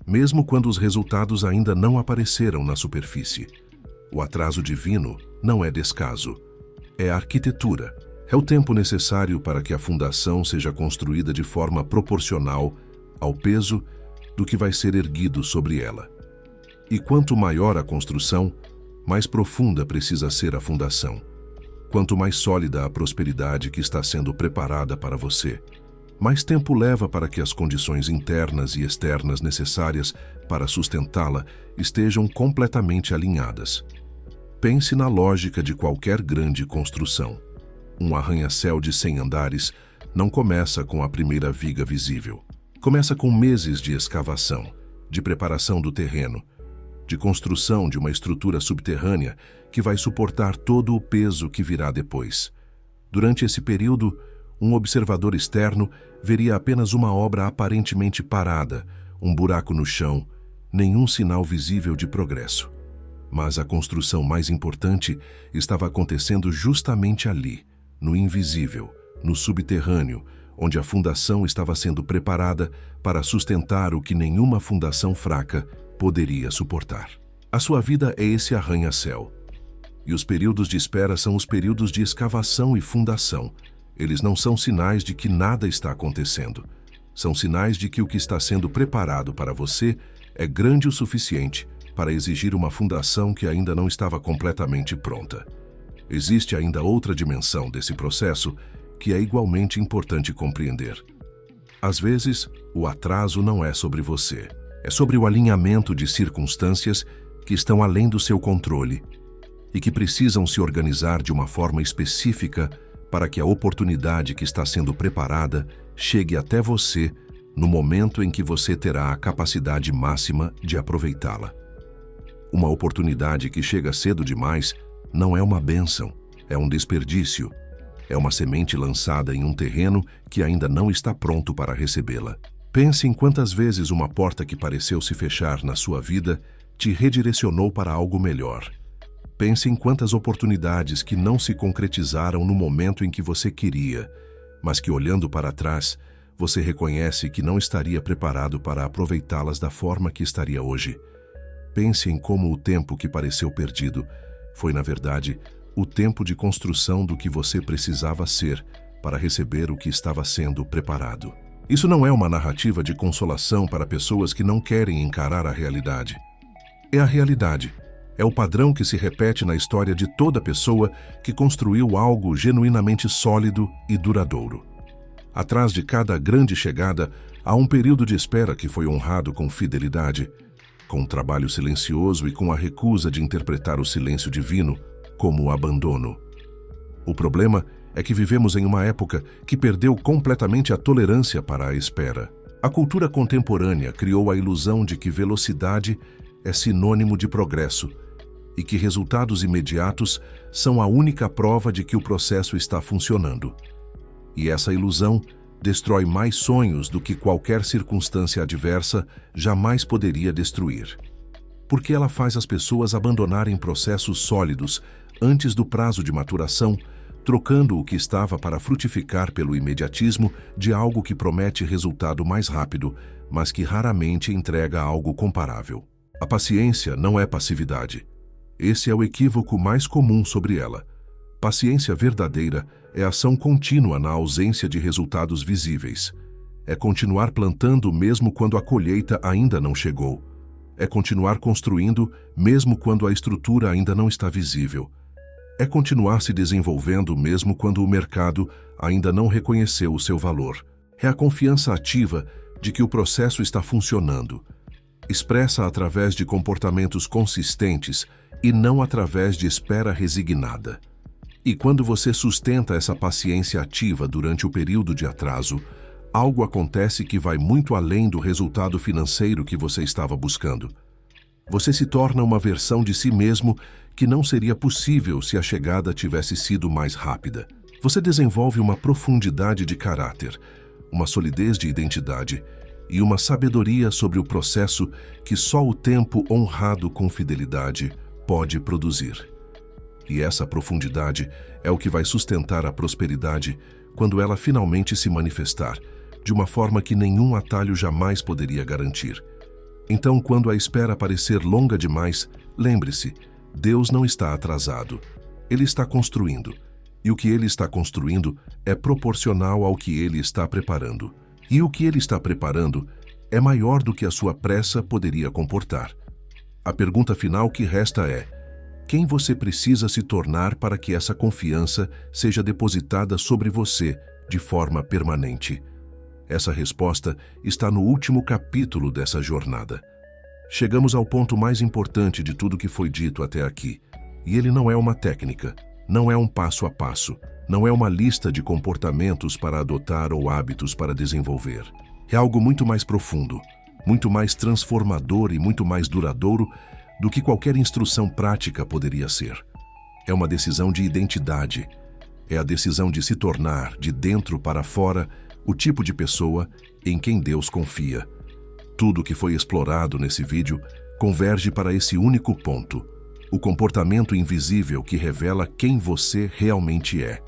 Mesmo quando os resultados ainda não apareceram na superfície. O atraso divino não é descaso, é arquitetura. É o tempo necessário para que a fundação seja construída de forma proporcional ao peso do que vai ser erguido sobre ela. E quanto maior a construção, mais profunda precisa ser a fundação. Quanto mais sólida a prosperidade que está sendo preparada para você, mais tempo leva para que as condições internas e externas necessárias para sustentá-la estejam completamente alinhadas. Pense na lógica de qualquer grande construção. Um arranha-céu de 100 andares não começa com a primeira viga visível. Começa com meses de escavação, de preparação do terreno, de construção de uma estrutura subterrânea que vai suportar todo o peso que virá depois. Durante esse período, um observador externo veria apenas uma obra aparentemente parada, um buraco no chão, nenhum sinal visível de progresso. Mas a construção mais importante estava acontecendo justamente ali, no invisível, no subterrâneo, onde a fundação estava sendo preparada para sustentar o que nenhuma fundação fraca poderia suportar. A sua vida é esse arranha-céu. E os períodos de espera são os períodos de escavação e fundação. Eles não são sinais de que nada está acontecendo. São sinais de que o que está sendo preparado para você é grande o suficiente para exigir uma fundação que ainda não estava completamente pronta. Existe ainda outra dimensão desse processo que é igualmente importante compreender. Às vezes, o atraso não é sobre você. É sobre o alinhamento de circunstâncias que estão além do seu controle e que precisam se organizar de uma forma específica para que a oportunidade que está sendo preparada chegue até você no momento em que você terá a capacidade máxima de aproveitá-la. Uma oportunidade que chega cedo demais não é uma bênção, é um desperdício. É uma semente lançada em um terreno que ainda não está pronto para recebê-la. Pense em quantas vezes uma porta que pareceu se fechar na sua vida te redirecionou para algo melhor. Pense em quantas oportunidades que não se concretizaram no momento em que você queria, mas que, olhando para trás, você reconhece que não estaria preparado para aproveitá-las da forma que estaria hoje. Pense em como o tempo que pareceu perdido foi, na verdade, o tempo de construção do que você precisava ser para receber o que estava sendo preparado. Isso não é uma narrativa de consolação para pessoas que não querem encarar a realidade. É a realidade. É o padrão que se repete na história de toda pessoa que construiu algo genuinamente sólido e duradouro. Atrás de cada grande chegada, há um período de espera que foi honrado com fidelidade, com um trabalho silencioso e com a recusa de interpretar o silêncio divino como o abandono. O problema é que vivemos em uma época que perdeu completamente a tolerância para a espera. A cultura contemporânea criou a ilusão de que velocidade é sinônimo de progresso e que resultados imediatos são a única prova de que o processo está funcionando. E essa ilusão destrói mais sonhos do que qualquer circunstância adversa jamais poderia destruir. Porque ela faz as pessoas abandonarem processos sólidos antes do prazo de maturação, trocando o que estava para frutificar pelo imediatismo de algo que promete resultado mais rápido, mas que raramente entrega algo comparável. A paciência não é passividade. Esse é o equívoco mais comum sobre ela. Paciência verdadeira é ação contínua na ausência de resultados visíveis. É continuar plantando mesmo quando a colheita ainda não chegou. É continuar construindo mesmo quando a estrutura ainda não está visível. É continuar se desenvolvendo mesmo quando o mercado ainda não reconheceu o seu valor. É a confiança ativa de que o processo está funcionando, expressa através de comportamentos consistentes e não através de espera resignada. E quando você sustenta essa paciência ativa durante o período de atraso, algo acontece que vai muito além do resultado financeiro que você estava buscando. Você se torna uma versão de si mesmo que não seria possível se a chegada tivesse sido mais rápida. Você desenvolve uma profundidade de caráter, uma solidez de identidade e uma sabedoria sobre o processo que só o tempo honrado com fidelidade pode produzir. E essa profundidade é o que vai sustentar a prosperidade quando ela finalmente se manifestar, de uma forma que nenhum atalho jamais poderia garantir. Então, quando a espera parecer longa demais, lembre-se, Deus não está atrasado. Ele está construindo. E o que Ele está construindo é proporcional ao que Ele está preparando. E o que Ele está preparando é maior do que a sua pressa poderia comportar. A pergunta final que resta é: quem você precisa se tornar para que essa confiança seja depositada sobre você de forma permanente? Essa resposta está no último capítulo dessa jornada. Chegamos ao ponto mais importante de tudo que foi dito até aqui. E ele não é uma técnica, não é um passo a passo, não é uma lista de comportamentos para adotar ou hábitos para desenvolver. É algo muito mais profundo, muito mais transformador e muito mais duradouro do que qualquer instrução prática poderia ser. É uma decisão de identidade. É a decisão de se tornar, de dentro para fora, o tipo de pessoa em quem Deus confia. Tudo que foi explorado nesse vídeo converge para esse único ponto: o comportamento invisível que revela quem você realmente é.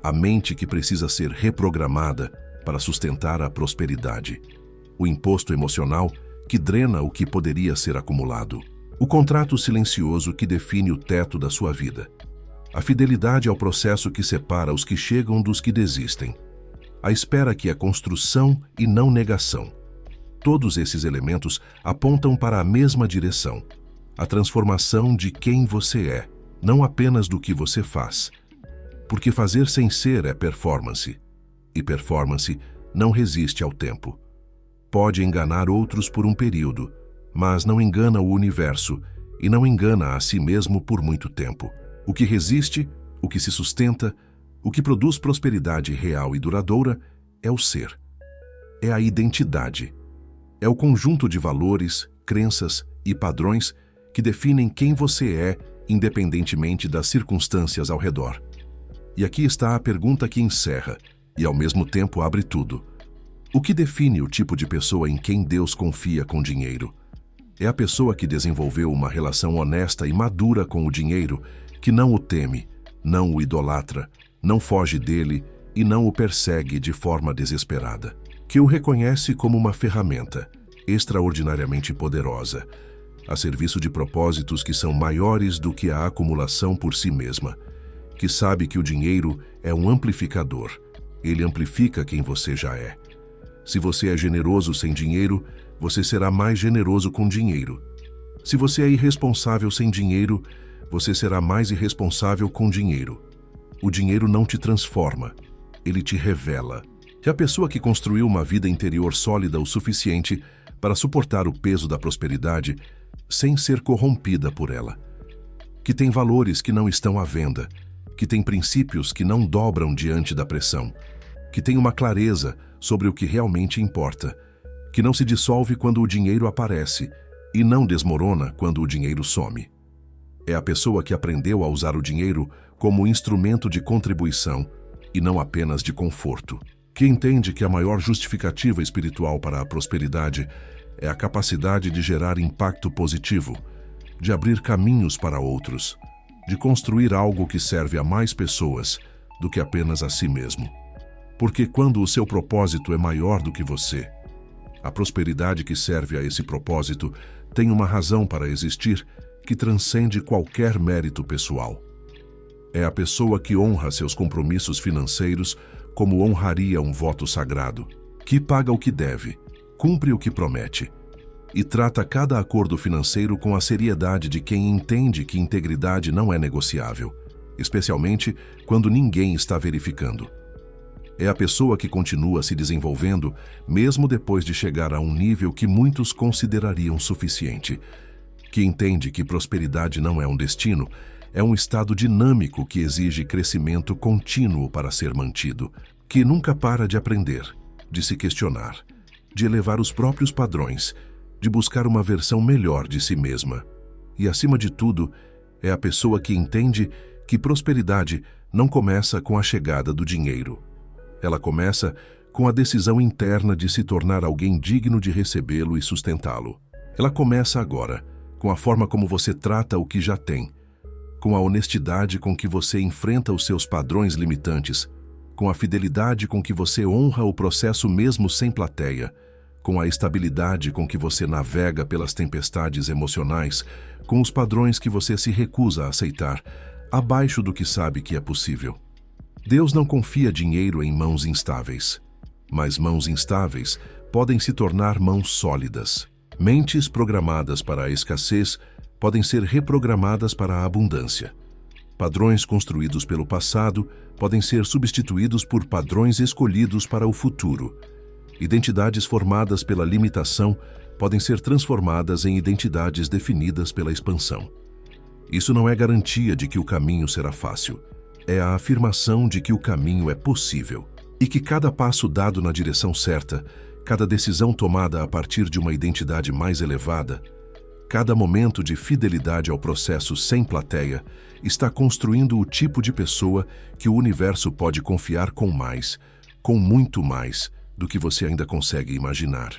A mente que precisa ser reprogramada para sustentar a prosperidade. O imposto emocional que drena o que poderia ser acumulado. O contrato silencioso que define o teto da sua vida. A fidelidade ao processo que separa os que chegam dos que desistem. A espera que é construção e não negação. Todos esses elementos apontam para a mesma direção. A transformação de quem você é, não apenas do que você faz. Porque fazer sem ser é performance. E performance não resiste ao tempo. Pode enganar outros por um período, mas não engana o universo e não engana a si mesmo por muito tempo. O que resiste, o que se sustenta, O que produz prosperidade real e duradoura é o ser. É a identidade. É o conjunto de valores, crenças e padrões que definem quem você é, independentemente das circunstâncias ao redor. E aqui está a pergunta que encerra, e ao mesmo tempo abre tudo. O que define o tipo de pessoa em quem Deus confia com dinheiro? É a pessoa que desenvolveu uma relação honesta e madura com o dinheiro, que não o teme, não o idolatra, não foge dele e não o persegue de forma desesperada. Que o reconhece como uma ferramenta extraordinariamente poderosa, a serviço de propósitos que são maiores do que a acumulação por si mesma. Que sabe que o dinheiro é um amplificador. Ele amplifica quem você já é. Se você é generoso sem dinheiro, você será mais generoso com dinheiro. Se você é irresponsável sem dinheiro, você será mais irresponsável com dinheiro. O dinheiro não te transforma, ele te revela. É a pessoa que construiu uma vida interior sólida o suficiente para suportar o peso da prosperidade sem ser corrompida por ela. Que tem valores que não estão à venda, que tem princípios que não dobram diante da pressão, que tem uma clareza sobre o que realmente importa, que não se dissolve quando o dinheiro aparece e não desmorona quando o dinheiro some. É a pessoa que aprendeu a usar o dinheiro como instrumento de contribuição e não apenas de conforto. Que entende que a maior justificativa espiritual para a prosperidade é a capacidade de gerar impacto positivo, de abrir caminhos para outros, de construir algo que serve a mais pessoas do que apenas a si mesmo. Porque quando o seu propósito é maior do que você, a prosperidade que serve a esse propósito tem uma razão para existir que transcende qualquer mérito pessoal. É a pessoa que honra seus compromissos financeiros como honraria um voto sagrado, que paga o que deve, cumpre o que promete e trata cada acordo financeiro com a seriedade de quem entende que integridade não é negociável, especialmente quando ninguém está verificando. É a pessoa que continua se desenvolvendo mesmo depois de chegar a um nível que muitos considerariam suficiente, que entende que prosperidade não é um destino, é um estado dinâmico que exige crescimento contínuo para ser mantido, que nunca para de aprender, de se questionar, de elevar os próprios padrões, de buscar uma versão melhor de si mesma. E, acima de tudo, é a pessoa que entende que prosperidade não começa com a chegada do dinheiro. Ela começa com a decisão interna de se tornar alguém digno de recebê-lo e sustentá-lo. Ela começa agora, com a forma como você trata o que já tem, com a honestidade com que você enfrenta os seus padrões limitantes, com a fidelidade com que você honra o processo mesmo sem plateia, com a estabilidade com que você navega pelas tempestades emocionais, com os padrões que você se recusa a aceitar, abaixo do que sabe que é possível. Deus não confia dinheiro em mãos instáveis, mas mãos instáveis podem se tornar mãos sólidas. Mentes programadas para a escassez podem ser reprogramadas para a abundância. Padrões construídos pelo passado podem ser substituídos por padrões escolhidos para o futuro. Identidades formadas pela limitação podem ser transformadas em identidades definidas pela expansão. Isso não é garantia de que o caminho será fácil. É a afirmação de que o caminho é possível e que cada passo dado na direção certa, cada decisão tomada a partir de uma identidade mais elevada, cada momento de fidelidade ao processo sem plateia está construindo o tipo de pessoa que o universo pode confiar com mais, com muito mais, do que você ainda consegue imaginar.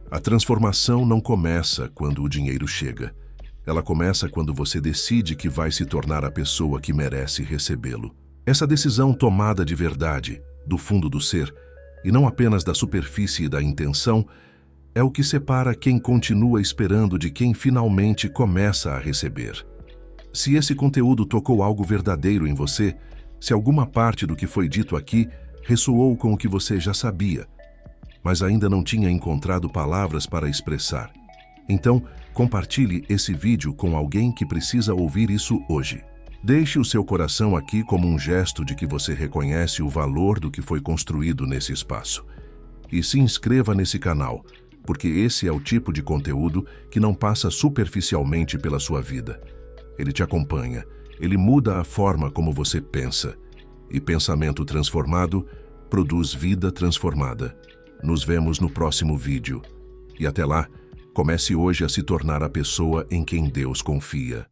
A transformação não começa quando o dinheiro chega. Ela começa quando você decide que vai se tornar a pessoa que merece recebê-lo. Essa decisão tomada de verdade, do fundo do ser, e não apenas da superfície e da intenção, é o que separa quem continua esperando de quem finalmente começa a receber. Se esse conteúdo tocou algo verdadeiro em você, se alguma parte do que foi dito aqui ressoou com o que você já sabia, mas ainda não tinha encontrado palavras para expressar, então compartilhe esse vídeo com alguém que precisa ouvir isso hoje. Deixe o seu coração aqui como um gesto de que você reconhece o valor do que foi construído nesse espaço. E se inscreva nesse canal, porque esse é o tipo de conteúdo que não passa superficialmente pela sua vida. Ele te acompanha, ele muda a forma como você pensa, E pensamento transformado produz vida transformada. Nos vemos no próximo vídeo. E até lá, comece hoje a se tornar a pessoa em quem Deus confia.